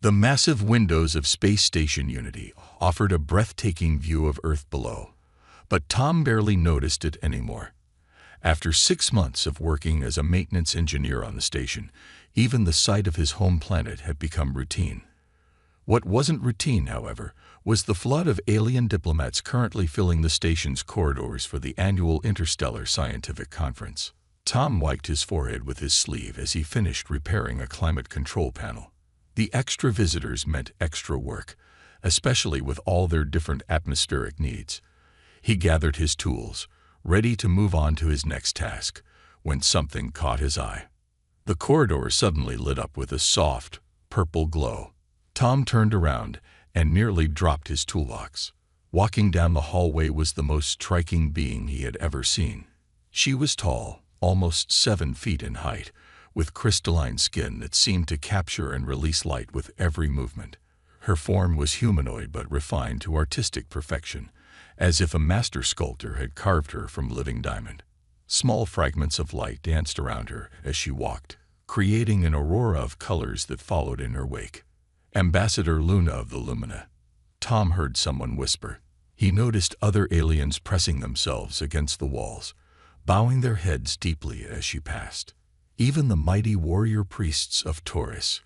The massive windows of Space Station Unity offered a breathtaking view of Earth below, but Tom barely noticed it anymore. After 6 months of working as a maintenance engineer on the station, even the sight of his home planet had become routine. What wasn't routine, however, was the flood of alien diplomats currently filling the station's corridors for the annual Interstellar Scientific Conference. Tom wiped his forehead with his sleeve as he finished repairing a climate control panel. The extra visitors meant extra work, especially with all their different atmospheric needs. He gathered his tools, ready to move on to his next task, when something caught his eye. The corridor suddenly lit up with a soft, purple glow. Tom turned around and nearly dropped his toolbox. Walking down the hallway was the most striking being he had ever seen. She was tall, almost 7 feet in height, with crystalline skin that seemed to capture and release light with every movement. Her form was humanoid but refined to artistic perfection, as if a master sculptor had carved her from living diamond. Small fragments of light danced around her as she walked, creating an aurora of colors that followed in her wake. Ambassador Luna of the Lumina. Tom heard someone whisper. He noticed other aliens pressing themselves against the walls, bowing their heads deeply as she passed. Even the mighty warrior priests of Taurus,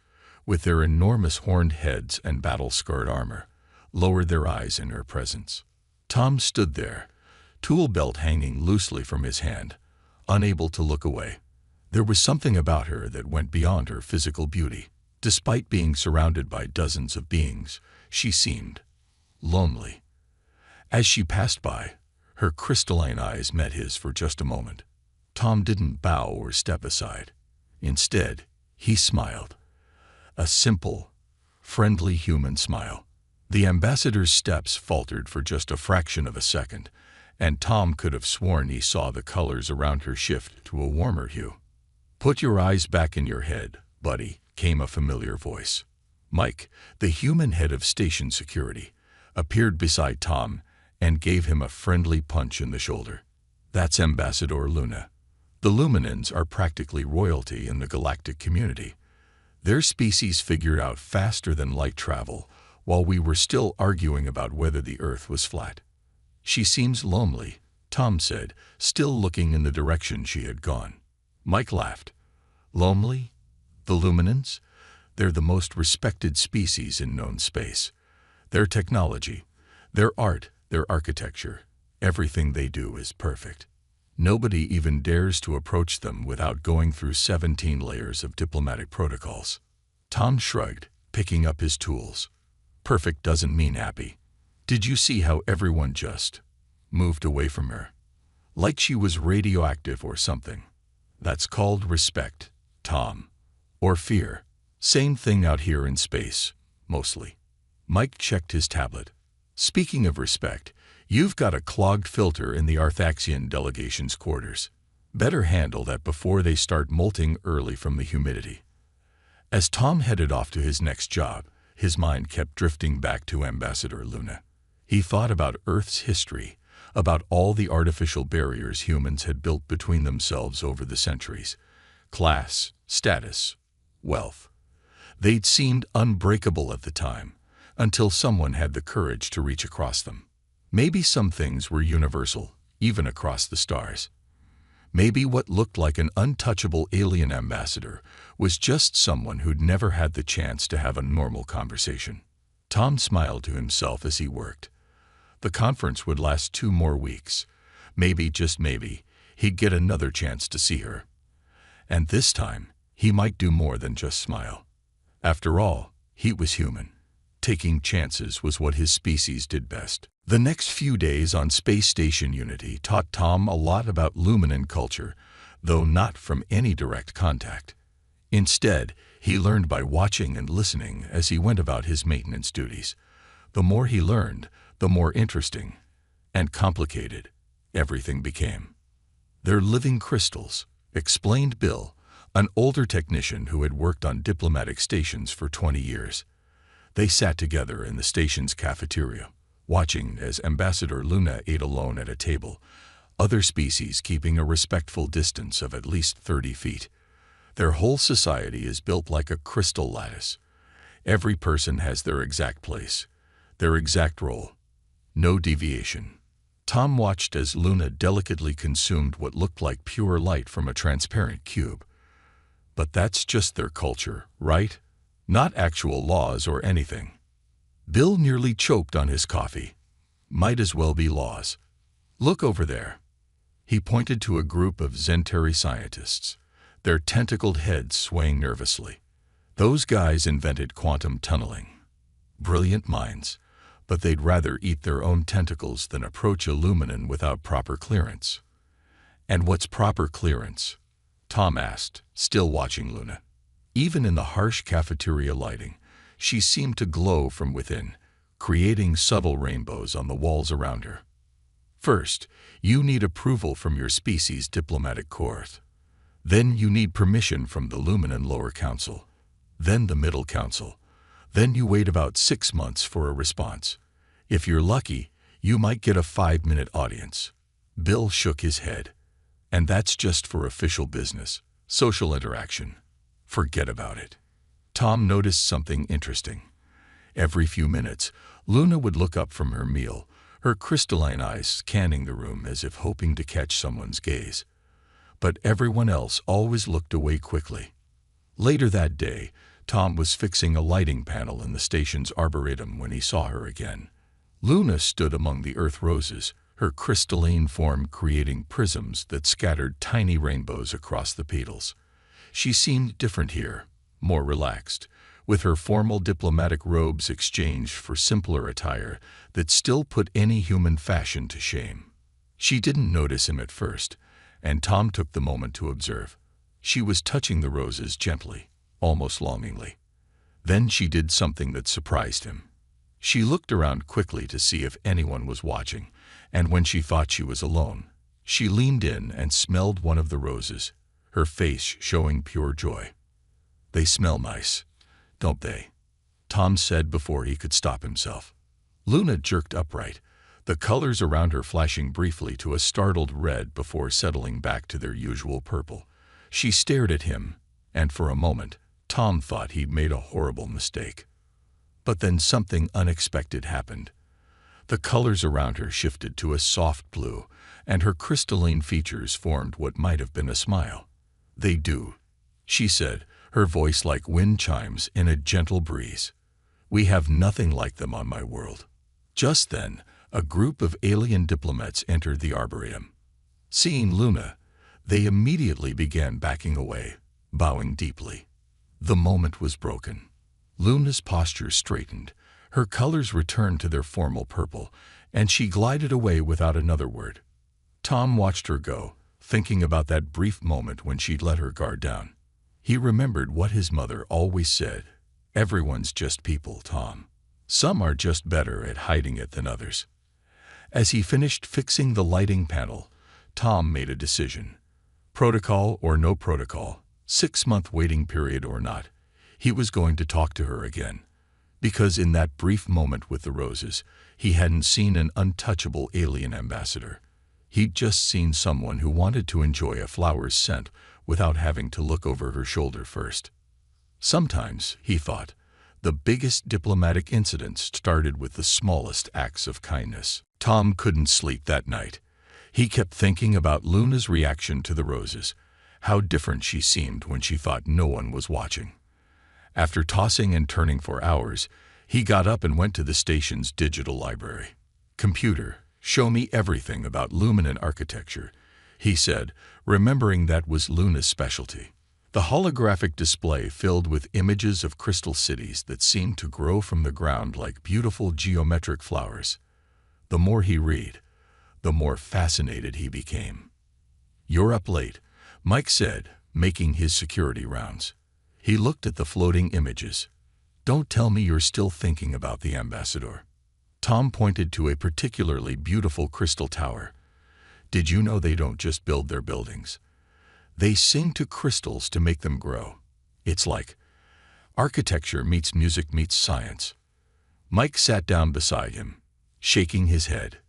with their enormous horned heads and battle-scarred armor, lowered their eyes in her presence. Tom stood there, tool belt hanging loosely from his hand, unable to look away. There was something about her that went beyond her physical beauty. Despite being surrounded by dozens of beings, she seemed lonely. As she passed by, her crystalline eyes met his for just a moment. Tom didn't bow or step aside. Instead, he smiled. A simple, friendly human smile. The ambassador's steps faltered for just a fraction of a second, and Tom could have sworn he saw the colors around her shift to a warmer hue. "Put your eyes back in your head, buddy," came a familiar voice. Mike, the human head of station security, appeared beside Tom and gave him a friendly punch in the shoulder. "That's Ambassador Luna. The Luminans are practically royalty in the galactic community. Their species figured out faster than light travel, while we were still arguing about whether the Earth was flat." "She seems lonely," Tom said, still looking in the direction she had gone. Mike laughed. "Lonely? The Luminans? They're the most respected species in known space. Their technology, their art, their architecture, everything they do is perfect. Nobody even dares to approach them without going through 17 layers of diplomatic protocols." Tom shrugged, picking up his tools. "Perfect doesn't mean happy. Did you see how everyone just moved away from her? Like she was radioactive or something. That's called respect, Tom. Or fear. Same thing out here in space, mostly." Mike checked his tablet. "Speaking of respect, you've got a clogged filter in the Arthaxian delegation's quarters. Better handle that before they start molting early from the humidity." As Tom headed off to his next job, his mind kept drifting back to Ambassador Luna. He thought about Earth's history, about all the artificial barriers humans had built between themselves over the centuries. Class, status, wealth. They'd seemed unbreakable at the time, until someone had the courage to reach across them. Maybe some things were universal, even across the stars. Maybe what looked like an untouchable alien ambassador was just someone who'd never had the chance to have a normal conversation. Tom smiled to himself as he worked. The conference would last 2 more weeks. Maybe, just maybe, he'd get another chance to see her. And this time, he might do more than just smile. After all, he was human. Taking chances was what his species did best. The next few days on Space Station Unity taught Tom a lot about Luminan culture, though not from any direct contact. Instead, he learned by watching and listening as he went about his maintenance duties. The more he learned, the more interesting and complicated everything became. "They're living crystals," explained Bill, an older technician who had worked on diplomatic stations for 20 years. They sat together in the station's cafeteria, watching as Ambassador Luna ate alone at a table, other species keeping a respectful distance of at least 30 feet. "Their whole society is built like a crystal lattice. Every person has their exact place, their exact role. No deviation. Tom watched as Luna delicately consumed what looked like pure light from a transparent cube. But that's just their culture, right? Not actual laws or anything. Bill nearly choked on his coffee. Might as well be laws. Look over there. He pointed to a group of Zentari scientists, their tentacled heads swaying nervously. Those guys invented quantum tunneling. Brilliant minds, but they'd rather eat their own tentacles than approach Illuminant without proper clearance. And what's proper clearance? Tom asked, still watching Luna. Even in the harsh cafeteria lighting, she seemed to glow from within, creating subtle rainbows on the walls around her. First, you need approval from your species' diplomatic corps. Then you need permission from the Luminant Lower Council. Then the Middle Council. Then you wait about 6 months for a response. If you're lucky, you might get a 5-minute audience. Bill shook his head. And that's just for official business, social interaction. Forget about it. Tom noticed something interesting. Every few minutes, Luna would look up from her meal, her crystalline eyes scanning the room as if hoping to catch someone's gaze. But everyone else always looked away quickly. Later that day, Tom was fixing a lighting panel in the station's arboretum when he saw her again. Luna stood among the earth roses, her crystalline form creating prisms that scattered tiny rainbows across the petals. She seemed different here, more relaxed, with her formal diplomatic robes exchanged for simpler attire that still put any human fashion to shame. She didn't notice him at first, and Tom took the moment to observe. She was touching the roses gently, almost longingly. Then she did something that surprised him. She looked around quickly to see if anyone was watching, and when she thought she was alone, she leaned in and smelled one of the roses, her face showing pure joy. "They smell nice, don't they?" Tom said before he could stop himself. Luna jerked upright, the colors around her flashing briefly to a startled red before settling back to their usual purple. She stared at him, and for a moment, Tom thought he'd made a horrible mistake. But then something unexpected happened. The colors around her shifted to a soft blue, and her crystalline features formed what might have been a smile. "They do," she said, her voice like wind chimes in a gentle breeze. "We have nothing like them on my world." Just then, a group of alien diplomats entered the arboretum. Seeing Luna, they immediately began backing away, bowing deeply. The moment was broken. Luna's posture straightened, her colors returned to their formal purple, and she glided away without another word. Tom watched her go, thinking about that brief moment when she'd let her guard down. He remembered what his mother always said, "Everyone's just people, Tom. Some are just better at hiding it than others." As he finished fixing the lighting panel, Tom made a decision. Protocol or no protocol, 6-month waiting period or not, he was going to talk to her again. Because in that brief moment with the roses, he hadn't seen an untouchable alien ambassador. He'd just seen someone who wanted to enjoy a flower's scent without having to look over her shoulder first. Sometimes, he thought, the biggest diplomatic incidents started with the smallest acts of kindness. Tom couldn't sleep that night. He kept thinking about Luna's reaction to the roses, how different she seemed when she thought no one was watching. After tossing and turning for hours, he got up and went to the station's digital library. "Computer, show me everything about Luminant architecture," he said, remembering that was Luna's specialty. The holographic display filled with images of crystal cities that seemed to grow from the ground like beautiful geometric flowers. The more he read, the more fascinated he became. "You're up late," Mike said, making his security rounds. He looked at the floating images. "Don't tell me you're still thinking about the ambassador." Tom pointed to a particularly beautiful crystal tower. "Did you know they don't just build their buildings? They sing to crystals to make them grow. It's like architecture meets music meets science." Mike sat down beside him, shaking his head.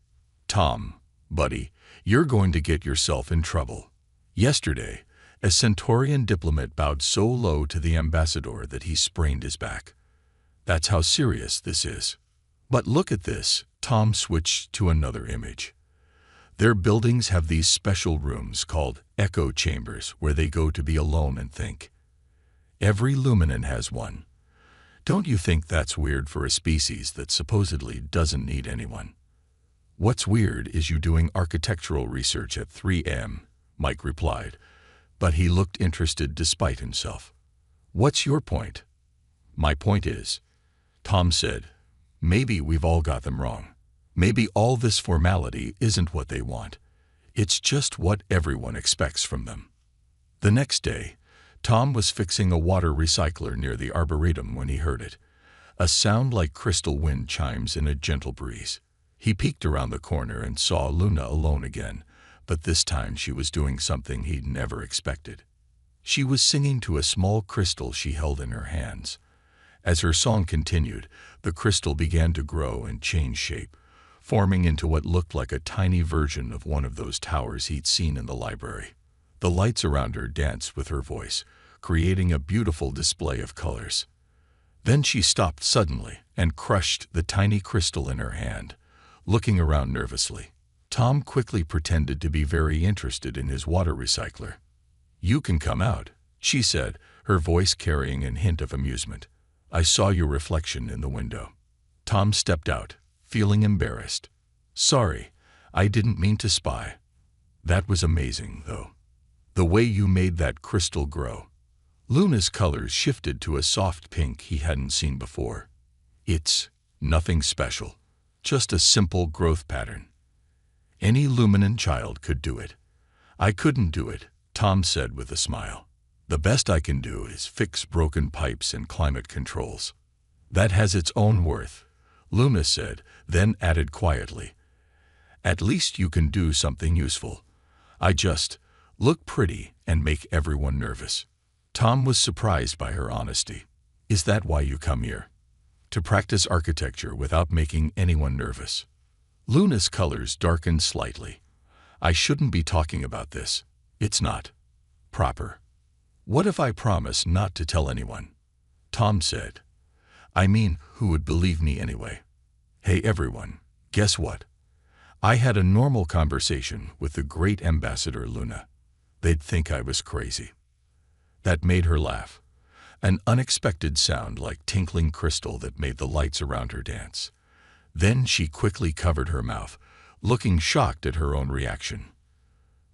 "Tom, buddy, you're going to get yourself in trouble." Yesterday, a Centaurian diplomat bowed so low to the ambassador that he sprained his back. That's how serious this is. But look at this. Tom switched to another image. Their buildings have these special rooms called echo chambers where they go to be alone and think. Every luminant has one. Don't you think that's weird for a species that supposedly doesn't need anyone? What's weird is you doing architectural research at 3 a.m., Mike replied, but he looked interested despite himself. What's your point? My point is, Tom said, maybe we've all got them wrong. Maybe all this formality isn't what they want. It's just what everyone expects from them. The next day, Tom was fixing a water recycler near the arboretum when he heard it, a sound like crystal wind chimes in a gentle breeze. He peeked around the corner and saw Luna alone again, but this time she was doing something he'd never expected. She was singing to a small crystal she held in her hands. As her song continued, the crystal began to grow and change shape, forming into what looked like a tiny version of one of those towers he'd seen in the library. The lights around her danced with her voice, creating a beautiful display of colors. Then she stopped suddenly and crushed the tiny crystal in her hand, looking around nervously. Tom quickly pretended to be very interested in his water recycler. "You can come out," she said, her voice carrying a hint of amusement. "I saw your reflection in the window." Tom stepped out, feeling embarrassed. "Sorry, I didn't mean to spy." "That was amazing, though. The way you made that crystal grow." Luna's colors shifted to a soft pink he hadn't seen before. "It's nothing special, just a simple growth pattern. Any luminant child could do it." "I couldn't do it," Tom said with a smile. "The best I can do is fix broken pipes and climate controls." "That has its own worth," Luna said, then added quietly, "At least you can do something useful. I just look pretty and make everyone nervous." Tom was surprised by her honesty. "Is that why you come here? To practice architecture without making anyone nervous?" Luna's colors darkened slightly. "I shouldn't be talking about this. It's not proper." "What if I promise not to tell anyone?" Tom said. "I mean, who would believe me anyway?" "Hey everyone, guess what? I had a normal conversation with the great Ambassador Luna. They'd think I was crazy." That made her laugh, an unexpected sound like tinkling crystal that made the lights around her dance. Then she quickly covered her mouth, looking shocked at her own reaction.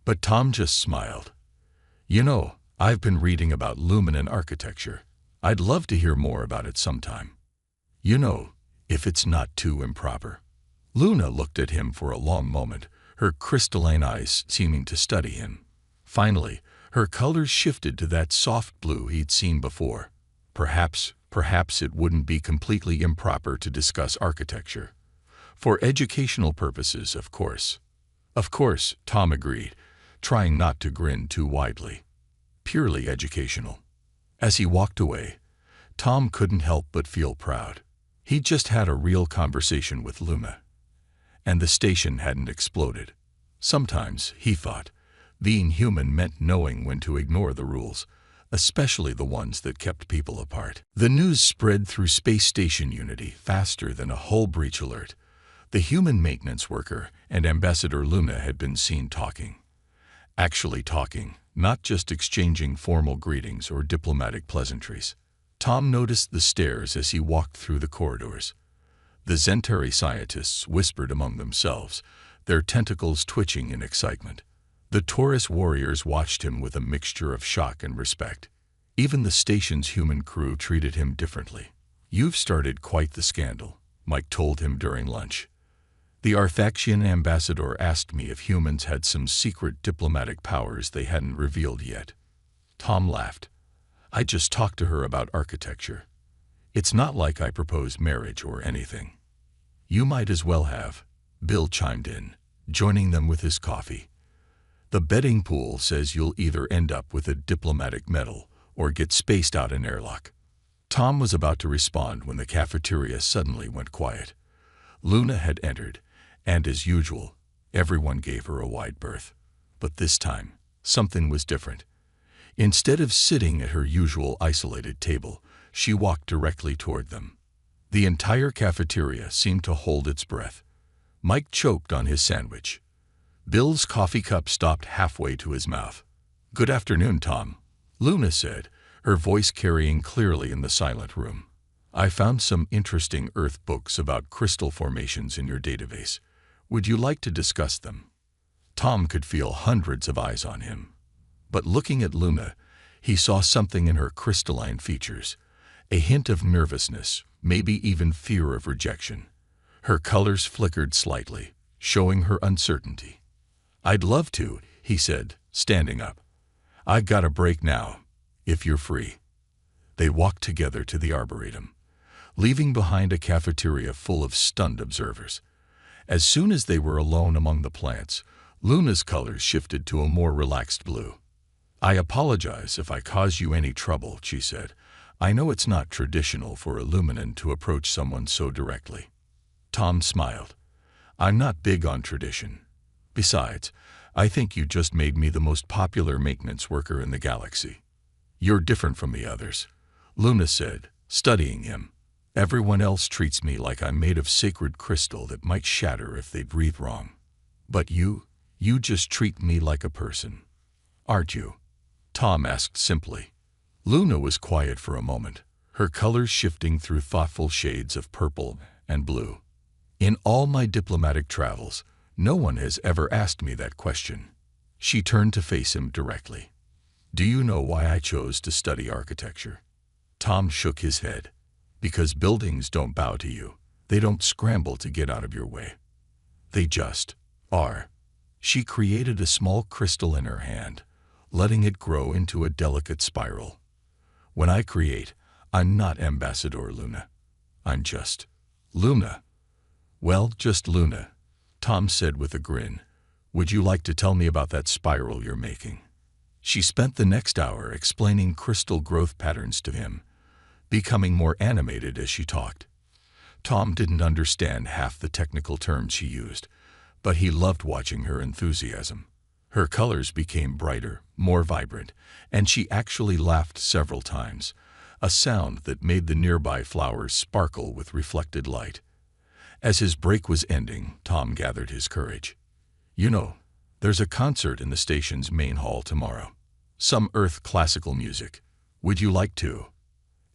But Tom just smiled. "You know, I've been reading about luminant architecture. I'd love to hear more about it sometime. You know, if it's not too improper." Luna looked at him for a long moment, her crystalline eyes seeming to study him. Finally, her colors shifted to that soft blue he'd seen before. Perhaps it wouldn't be completely improper to discuss architecture. For educational purposes, of course. "Of course," Tom agreed, trying not to grin too widely. "Purely educational." As he walked away, Tom couldn't help but feel proud. He'd just had a real conversation with Luna. And the station hadn't exploded. Sometimes, he thought, being human meant knowing when to ignore the rules, especially the ones that kept people apart. The news spread through Space Station Unity faster than a hull breach alert. The human maintenance worker and Ambassador Luna had been seen talking. Actually talking, not just exchanging formal greetings or diplomatic pleasantries. Tom noticed the stares as he walked through the corridors. The Zentari scientists whispered among themselves, their tentacles twitching in excitement. The Taurus warriors watched him with a mixture of shock and respect. Even the station's human crew treated him differently. "You've started quite the scandal," Mike told him during lunch. "The Arthaxian ambassador asked me if humans had some secret diplomatic powers they hadn't revealed yet." Tom laughed. "I just talked to her about architecture. It's not like I proposed marriage or anything." "You might as well have," Bill chimed in, joining them with his coffee. "The betting pool says you'll either end up with a diplomatic medal or get spaced out in airlock." Tom was about to respond when the cafeteria suddenly went quiet. Luna had entered, and as usual, everyone gave her a wide berth. But this time, something was different. Instead of sitting at her usual isolated table, she walked directly toward them. The entire cafeteria seemed to hold its breath. Mike choked on his sandwich. Bill's coffee cup stopped halfway to his mouth. "Good afternoon, Tom," Luna said, her voice carrying clearly in the silent room. "I found some interesting Earth books about crystal formations in your database. Would you like to discuss them?" Tom could feel hundreds of eyes on him. But looking at Luna, he saw something in her crystalline features, a hint of nervousness, maybe even fear of rejection. Her colors flickered slightly, showing her uncertainty. "I'd love to," he said, standing up. "I got a break now, if you're free." They walked together to the arboretum, leaving behind a cafeteria full of stunned observers. As soon as they were alone among the plants, Luna's colors shifted to a more relaxed blue. "I apologize if I cause you any trouble," she said. "I know it's not traditional for a Luminan to approach someone so directly." Tom smiled. "I'm not big on tradition. Besides, I think you just made me the most popular maintenance worker in the galaxy." "You're different from the others," Luna said, studying him. "Everyone else treats me like I'm made of sacred crystal that might shatter if they breathe wrong. But you just treat me like a person. Aren't you?" Tom asked simply. Luna was quiet for a moment, her colors shifting through thoughtful shades of purple and blue. "In all my diplomatic travels, no one has ever asked me that question." She turned to face him directly. "Do you know why I chose to study architecture?" Tom shook his head. "Because buildings don't bow to you. They don't scramble to get out of your way. They just are." She created a small crystal in her hand, letting it grow into a delicate spiral. "When I create, I'm not Ambassador Luna. I'm just Luna." "Well, just Luna," Tom said with a grin. "Would you like to tell me about that spiral you're making?" She spent the next hour explaining crystal growth patterns to him, becoming more animated as she talked. Tom didn't understand half the technical terms she used, but he loved watching her enthusiasm. Her colors became brighter, more vibrant, and she actually laughed several times, a sound that made the nearby flowers sparkle with reflected light. As his break was ending, Tom gathered his courage. "You know, there's a concert in the station's main hall tomorrow. Some Earth classical music. Would you like to?"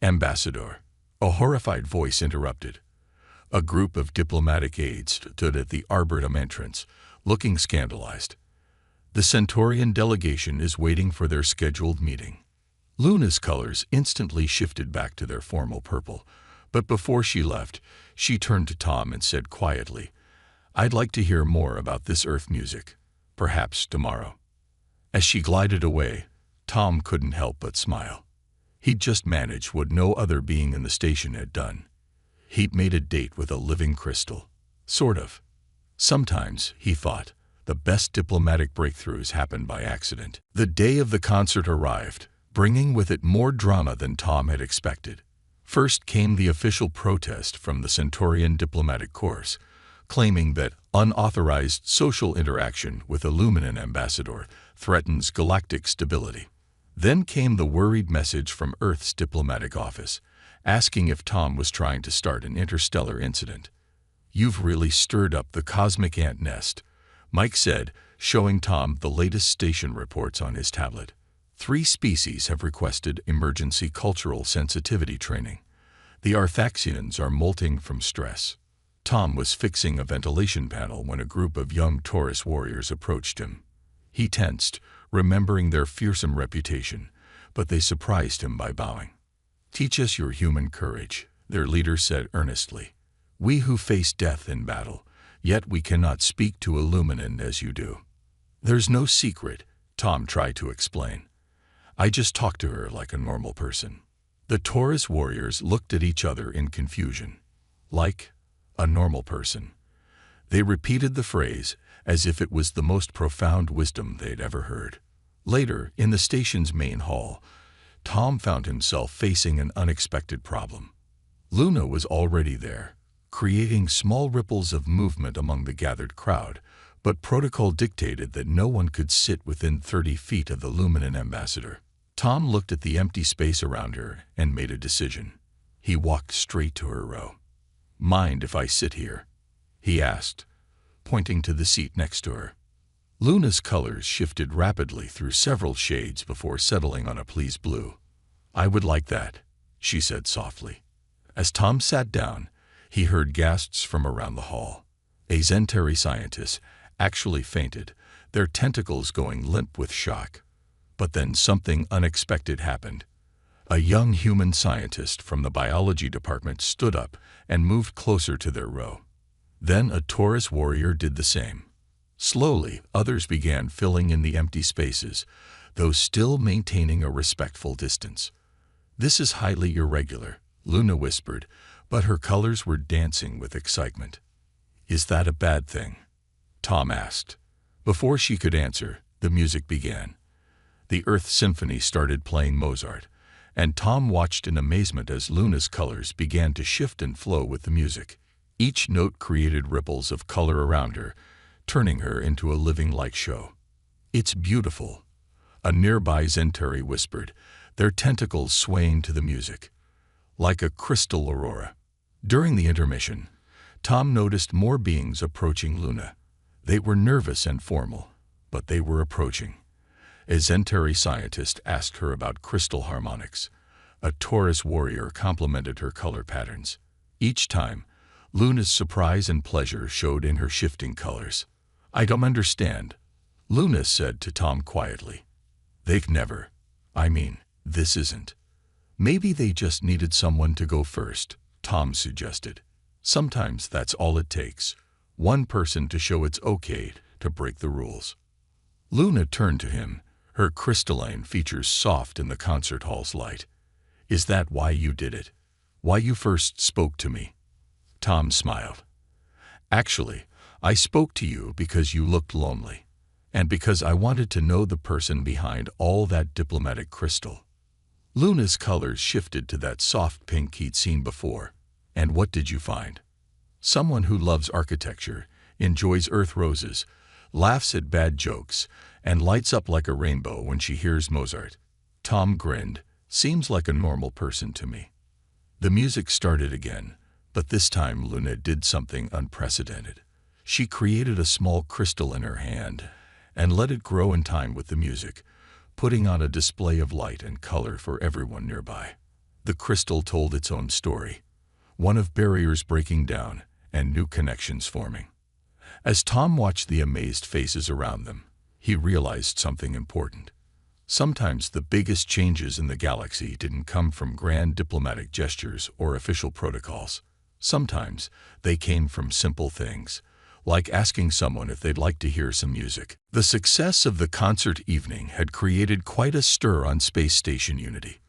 "Ambassador," a horrified voice interrupted. A group of diplomatic aides stood at the arboretum entrance, looking scandalized. "The Centaurian delegation is waiting for their scheduled meeting." Luna's colors instantly shifted back to their formal purple, but before she left, she turned to Tom and said quietly, "I'd like to hear more about this Earth music, perhaps tomorrow." As she glided away, Tom couldn't help but smile. He'd just managed what no other being in the station had done. He'd made a date with a living crystal. Sort of. Sometimes, he thought, the best diplomatic breakthroughs happen by accident. The day of the concert arrived, bringing with it more drama than Tom had expected. First came the official protest from the Centaurian Diplomatic Corps, claiming that unauthorized social interaction with a Luminan ambassador threatens galactic stability. Then came the worried message from Earth's diplomatic office, asking if Tom was trying to start an interstellar incident. "You've really stirred up the cosmic ant nest," Mike said, showing Tom the latest station reports on his tablet. 3 species have requested emergency cultural sensitivity training. The Arthaxians are molting from stress. Tom was fixing a ventilation panel when a group of young Taurus warriors approached him. He tensed, remembering their fearsome reputation, but they surprised him by bowing. "Teach us your human courage," their leader said earnestly. "We who face death in battle, yet we cannot speak to a Luminan as you do." "There's no secret," Tom tried to explain. "I just talk to her like a normal person." The Taurus warriors looked at each other in confusion. Like a normal person. They repeated the phrase as if it was the most profound wisdom they'd ever heard. Later, in the station's main hall, Tom found himself facing an unexpected problem. Luna was already there, creating small ripples of movement among the gathered crowd, but protocol dictated that no one could sit within 30 feet of the Luminan ambassador. Tom looked at the empty space around her and made a decision. He walked straight to her row. Mind if I sit here? He asked, pointing to the seat next to her. Luna's colors shifted rapidly through several shades before settling on a pleased blue. I would like that, she said softly. As Tom sat down, he heard gasps from around the hall. A Zentari scientist actually fainted, their tentacles going limp with shock. But then something unexpected happened. A young human scientist from the biology department stood up and moved closer to their row. Then a Taurus warrior did the same. Slowly, others began filling in the empty spaces, though still maintaining a respectful distance. This is highly irregular, Luna whispered, but her colors were dancing with excitement. Is that a bad thing? Tom asked. Before she could answer, the music began. The Earth Symphony started playing Mozart, and Tom watched in amazement as Luna's colors began to shift and flow with the music. Each note created ripples of color around her, turning her into a living light show. It's beautiful, a nearby Zentari whispered, their tentacles swaying to the music. Like a crystal aurora. During the intermission, Tom noticed more beings approaching Luna. They were nervous and formal, but they were approaching. A Zentari scientist asked her about crystal harmonics. A Taurus warrior complimented her color patterns. Each time, Luna's surprise and pleasure showed in her shifting colors. I don't understand, Luna said to Tom quietly. They've never. This isn't. Maybe they just needed someone to go first, Tom suggested. Sometimes that's all it takes. One person to show it's okay to break the rules. Luna turned to him, her crystalline features soft in the concert hall's light. Is that why you did it? Why you first spoke to me? Tom smiled. Actually, I spoke to you because you looked lonely, and because I wanted to know the person behind all that diplomatic crystal. Luna's colors shifted to that soft pink he'd seen before. And what did you find? Someone who loves architecture, enjoys earth roses, laughs at bad jokes, and lights up like a rainbow when she hears Mozart. Tom grinned. Seems like a normal person to me. The music started again, but this time Luna did something unprecedented. She created a small crystal in her hand and let it grow in time with the music, putting on a display of light and color for everyone nearby. The crystal told its own story, one of barriers breaking down and new connections forming. As Tom watched the amazed faces around them, he realized something important. Sometimes the biggest changes in the galaxy didn't come from grand diplomatic gestures or official protocols. Sometimes they came from simple things, like asking someone if they'd like to hear some music. The success of the concert evening had created quite a stir on Space Station Unity.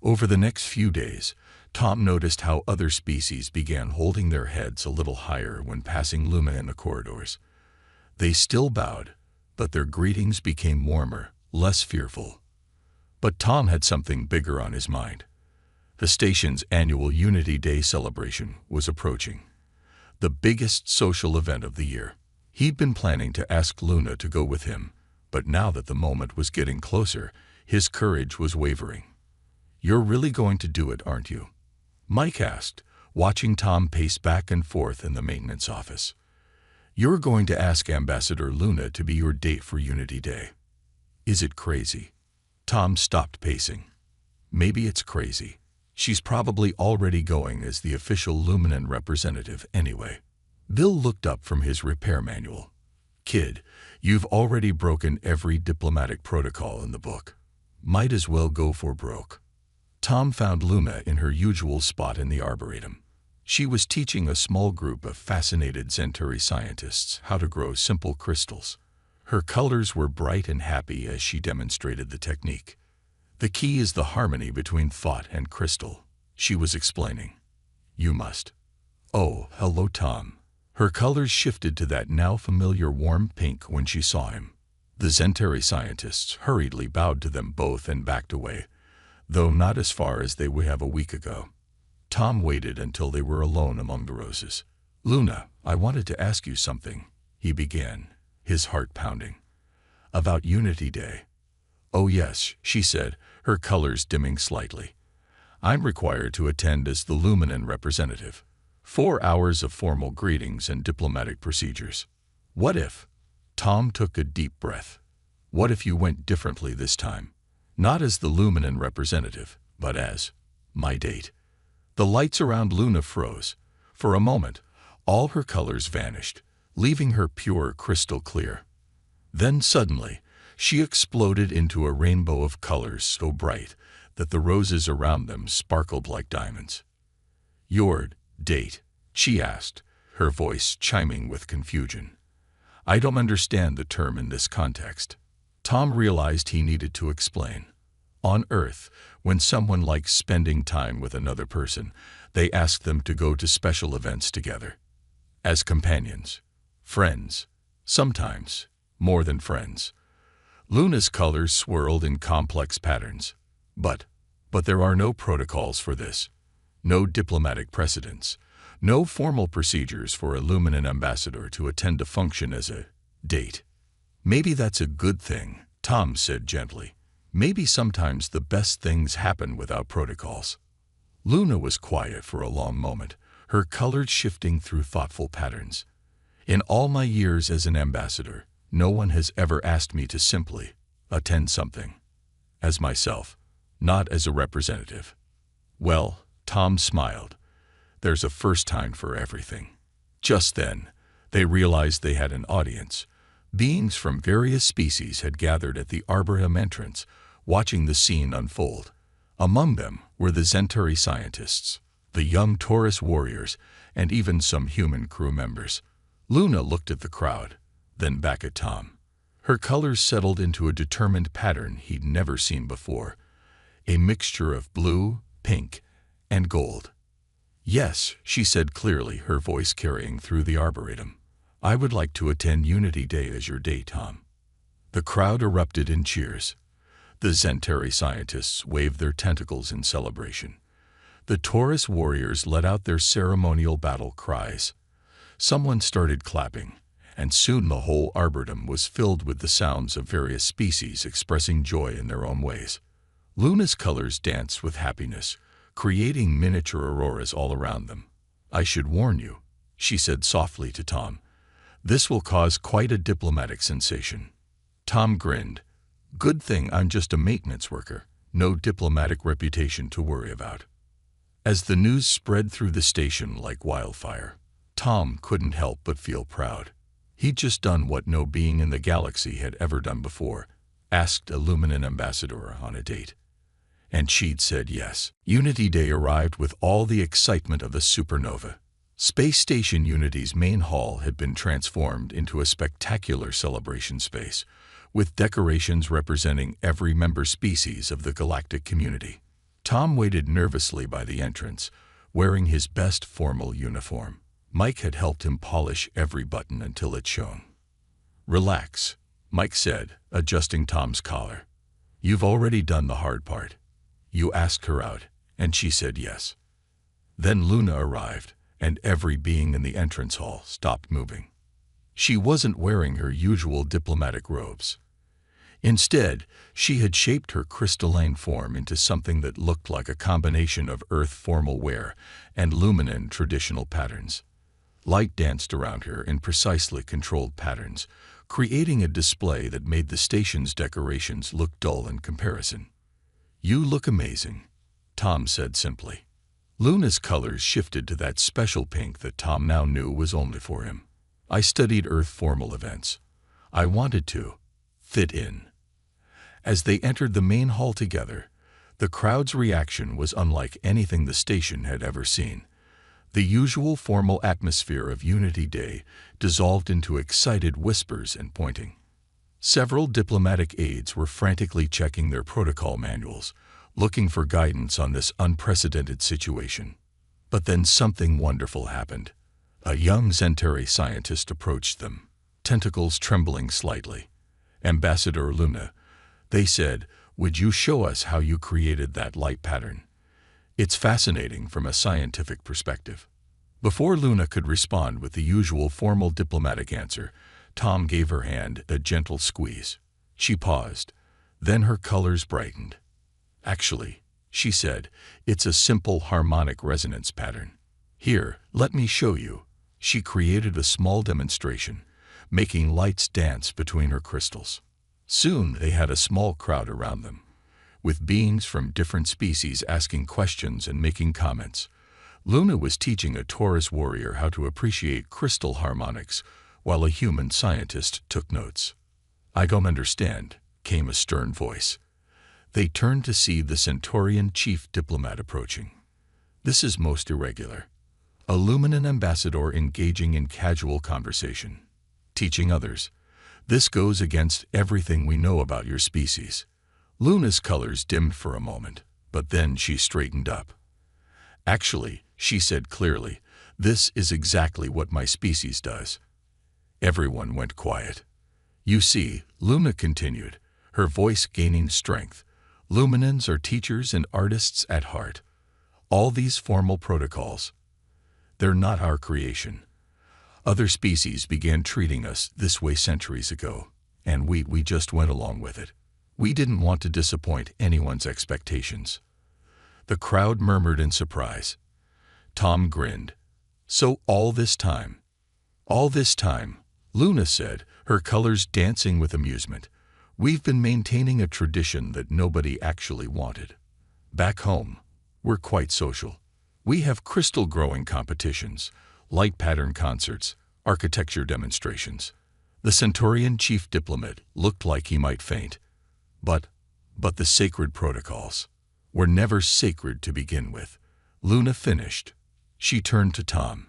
Over the next few days, Tom noticed how other species began holding their heads a little higher when passing Luna in the corridors. They still bowed, but their greetings became warmer, less fearful. But Tom had something bigger on his mind. The station's annual Unity Day celebration was approaching, the biggest social event of the year. He'd been planning to ask Luna to go with him, but now that the moment was getting closer, his courage was wavering. You're really going to do it, aren't you? Mike asked, watching Tom pace back and forth in the maintenance office. You're going to ask Ambassador Luna to be your date for Unity Day. Is it crazy? Tom stopped pacing. Maybe it's crazy. She's probably already going as the official Luminan representative anyway. Bill looked up from his repair manual. Kid, you've already broken every diplomatic protocol in the book. Might as well go for broke. Tom found Luna in her usual spot in the arboretum. She was teaching a small group of fascinated Zentari scientists how to grow simple crystals. Her colors were bright and happy as she demonstrated the technique. The key is the harmony between thought and crystal, she was explaining. You must. Oh, hello, Tom. Her colors shifted to that now familiar warm pink when she saw him. The Zentari scientists hurriedly bowed to them both and backed away, though not as far as they would have a week ago. Tom waited until they were alone among the roses. Luna, I wanted to ask you something, he began, his heart pounding. About Unity Day. Oh yes, she said, her colors dimming slightly. I'm required to attend as the Luminan representative. 4 hours of formal greetings and diplomatic procedures. What if? Tom took a deep breath. What if you went differently this time? Not as the Luminan representative, but as my date. The lights around Luna froze. For a moment, all her colors vanished, leaving her pure crystal clear. Then suddenly, she exploded into a rainbow of colors so bright that the roses around them sparkled like diamonds. "Your date?" she asked, her voice chiming with confusion. "I don't understand the term in this context." Tom realized he needed to explain. On Earth, when someone likes spending time with another person, they ask them to go to special events together. As companions, friends, sometimes more than friends. Luna's colors swirled in complex patterns. But there are no protocols for this. No diplomatic precedents. No formal procedures for a Luminan ambassador to attend a function as a date. "Maybe that's a good thing," Tom said gently. "Maybe sometimes the best things happen without protocols." Luna was quiet for a long moment, her colors shifting through thoughtful patterns. "In all my years as an ambassador, no one has ever asked me to simply attend something. As myself, not as a representative." "Well," Tom smiled, "there's a first time for everything." Just then, they realized they had an audience. Beings from various species had gathered at the Arboretum entrance, watching the scene unfold. Among them were the Centauri scientists, the young Taurus warriors, and even some human crew members. Luna looked at the crowd, then back at Tom. Her colors settled into a determined pattern he'd never seen before, a mixture of blue, pink, and gold. "Yes," she said clearly, her voice carrying through the Arboretum. "I would like to attend Unity Day as your date, Tom." The crowd erupted in cheers. The Centauri scientists waved their tentacles in celebration. The Taurus warriors let out their ceremonial battle cries. Someone started clapping, and soon the whole Arboretum was filled with the sounds of various species expressing joy in their own ways. Luna's colors danced with happiness, creating miniature auroras all around them. "I should warn you," she said softly to Tom. "This will cause quite a diplomatic sensation." Tom grinned. "Good thing I'm just a maintenance worker, no diplomatic reputation to worry about." As the news spread through the station like wildfire, Tom couldn't help but feel proud. He'd just done what no being in the galaxy had ever done before, asked a Luminan ambassador on a date. And she'd said yes. Unity Day arrived with all the excitement of a supernova. Space Station Unity's main hall had been transformed into a spectacular celebration space, with decorations representing every member species of the galactic community. Tom waited nervously by the entrance, wearing his best formal uniform. Mike had helped him polish every button until it shone. "Relax," Mike said, adjusting Tom's collar. "You've already done the hard part." You asked her out, and she said yes. Then Luna arrived, and every being in the entrance hall stopped moving. She wasn't wearing her usual diplomatic robes. Instead, she had shaped her crystalline form into something that looked like a combination of Earth formal wear and Luminan traditional patterns. Light danced around her in precisely controlled patterns, creating a display that made the station's decorations look dull in comparison. "You look amazing," Tom said simply. Luna's colors shifted to that special pink that Tom now knew was only for him. "I studied Earth formal events. I wanted to fit in." As they entered the main hall together, the crowd's reaction was unlike anything the station had ever seen. The usual formal atmosphere of Unity Day dissolved into excited whispers and pointing. Several diplomatic aides were frantically checking their protocol manuals, looking for guidance on this unprecedented situation. But then something wonderful happened. A young Centauri scientist approached them, tentacles trembling slightly. "Ambassador Luna," they said, "would you show us how you created that light pattern? It's fascinating from a scientific perspective." Before Luna could respond with the usual formal diplomatic answer, Tom gave her hand a gentle squeeze. She paused. Then her colors brightened. "Actually," she said, "it's a simple harmonic resonance pattern." Here, let me show you. She created a small demonstration, making lights dance between her crystals. Soon they had a small crowd around them, with beings from different species asking questions and making comments. Luna was teaching a Taurus warrior how to appreciate crystal harmonics, while a human scientist took notes. "I don't understand," came a stern voice. They turned to see the Centaurian chief diplomat approaching. "This is most irregular." A Luminan ambassador engaging in casual conversation. Teaching others. "This goes against everything we know about your species." Luna's colors dimmed for a moment, but then she straightened up. "Actually," she said clearly, "this is exactly what my species does." Everyone went quiet. "You see," Luna continued, her voice gaining strength, "Luminans are teachers and artists at heart. All these formal protocols, they're not our creation. Other species began treating us this way centuries ago, and we just went along with it. We didn't want to disappoint anyone's expectations." The crowd murmured in surprise. Tom grinned. "So all this time?" "All this time," Luna said, her colors dancing with amusement, "we've been maintaining a tradition that nobody actually wanted. Back home, we're quite social. We have crystal growing competitions, light pattern concerts, architecture demonstrations." The Centaurian chief diplomat looked like he might faint. But the sacred protocols were never sacred to begin with." Luna finished. She turned to Tom.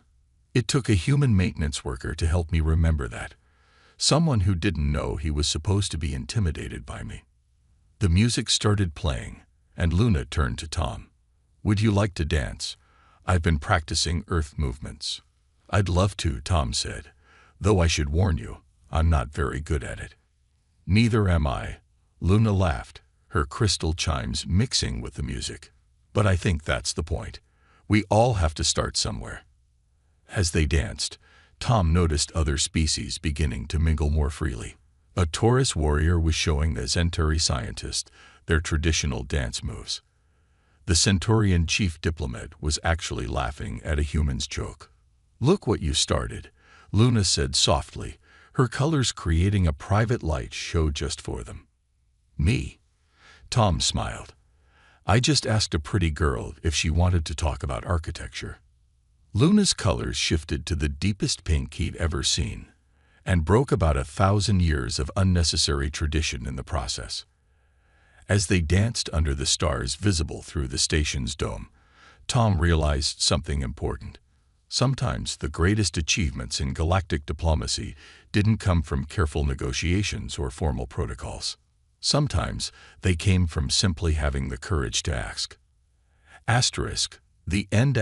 "It took a human maintenance worker to help me remember that. Someone who didn't know he was supposed to be intimidated by me." The music started playing, and Luna turned to Tom. "Would you like to dance? I've been practicing earth movements." "I'd love to," Tom said, "though I should warn you, I'm not very good at it." "Neither am I." Luna laughed, her crystal chimes mixing with the music. "But I think that's the point. We all have to start somewhere." As they danced, Tom noticed other species beginning to mingle more freely. A Taurus warrior was showing the Centauri scientist their traditional dance moves. The Centaurian chief diplomat was actually laughing at a human's joke. "Look what you started," Luna said softly, her colors creating a private light show just for them. "Me?" Tom smiled. "I just asked a pretty girl if she wanted to talk about architecture." Luna's colors shifted to the deepest pink he'd ever seen, and broke about 1,000 years of unnecessary tradition in the process. As they danced under the stars visible through the station's dome, Tom realized something important. Sometimes the greatest achievements in galactic diplomacy didn't come from careful negotiations or formal protocols. Sometimes they came from simply having the courage to ask. The end